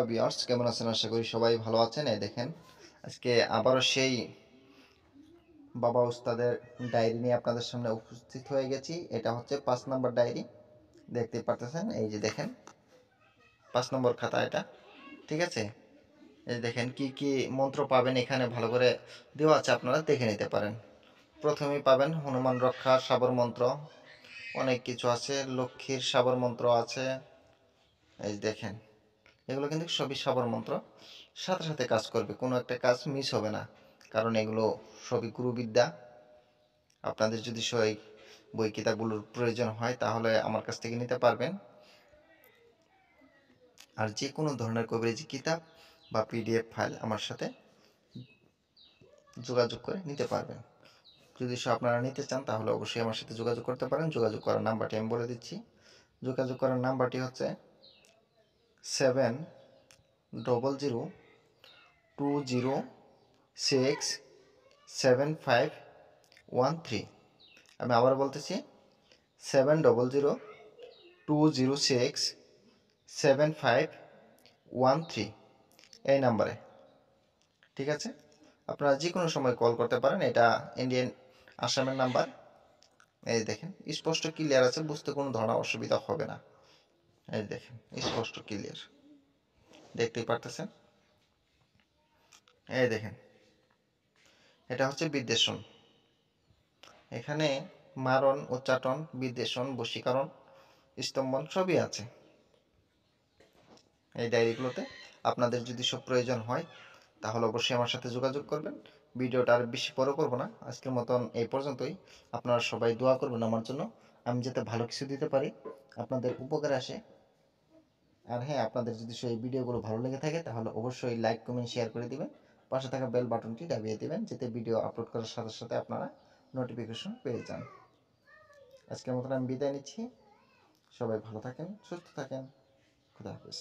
Viewers, কেমন আছেন? আশা করি সবাই ভালো আছেন। এই দেখেন, আজকে আবারও সেই বাবা উস্তাদের ডায়েরি নিয়ে আপনাদের সামনে উপস্থিত হয়ে গেছি। এটা হচ্ছে 5 নম্বর ডায়েরি, দেখতেই পারতেছেন। এই যে দেখেন 5 নম্বর খাতা এটা, ঠিক আছে। এই দেখেন কি কি মন্ত্র পাবেন এখানে ভালো করে দেওয়া আছে, আপনারা দেখে নিতে পারেন। প্রথমেই পাবেন হনুমান রক্ষা সাবর মন্ত্র, অনেক কিছু আছে, লক্ষ্মীর সাবর মন্ত্র আছে। এই দেখেন, এগুলো কিন্তু সবই সাবর মন্ত্র, সাথে সাথে কাজ করবে, কোনো একটা কাজ মিস হবে না, কারণ এগুলো সবই গুরুবিদ্যা। আপনাদের যদি সেই বই কিতাবগুলোর প্রয়োজন হয় তাহলে আমার কাছ থেকে নিতে পারবেন। আর যে কোনো ধরনের কবিরাজি কিতাব বা পিডিএফ ফাইল আমার সাথে যোগাযোগ করে নিতে পারবেন। যদি আপনারা নিতে চান তাহলে অবশ্যই আমার সাথে যোগাযোগ করতে পারেন। যোগাযোগ করার নাম্বারটি আমি বলে দিচ্ছি। যোগাযোগ করার নাম্বারটি হচ্ছে 7002067513। আমি আবার বলতেছি 7002067513 এই নাম্বারে, ঠিক আছে। আপনারা যে কোনো সময় কল করতে পারেন। এটা ইন্ডিয়ান আসামের নাম্বার। এই দেখেন স্পষ্ট ক্লিয়ার আছে, বুঝতে কোনো ধরনের অসুবিধা হবে না। এই দেখেন স্পষ্ট ক্লিয়ার, দেখতেই পারতেছেন। এই দেখেন, এটা হচ্ছে বিদ্বেষণ। এখানে মারণ, উচ্চাটন, বিদ্বেষণ, বশীকরণ, স্তম্ভন সবই আছে এই ডায়েরিগুলোতে। আপনাদের যদি সব প্রয়োজন হয় তাহলে অবশ্যই আমার সাথে যোগাযোগ করবেন। ভিডিওটা আর বেশি বড় করব না, আজকের মতন এই পর্যন্তই। আপনারা সবাই দোয়া করবেন আমার জন্য, আমি যাতে ভালো কিছু দিতে পারি, আপনাদের উপকারে আসে। আর হ্যাঁ, আপনাদের যদি সেই ভিডিওগুলো ভালো লেগে থাকে তাহলে অবশ্যই লাইক, কমেন্ট, শেয়ার করে দিবেন। পাশে থাকা বেল বাটনটি দাবিয়ে দিবেন, যাতে ভিডিও আপলোড করার সাথে সাথে আপনারা নোটিফিকেশন পেয়ে যান। আজকের মতন আমি বিদায় নিচ্ছি। সবাই ভালো থাকেন, সুস্থ থাকেন। খুদা হাফেজ।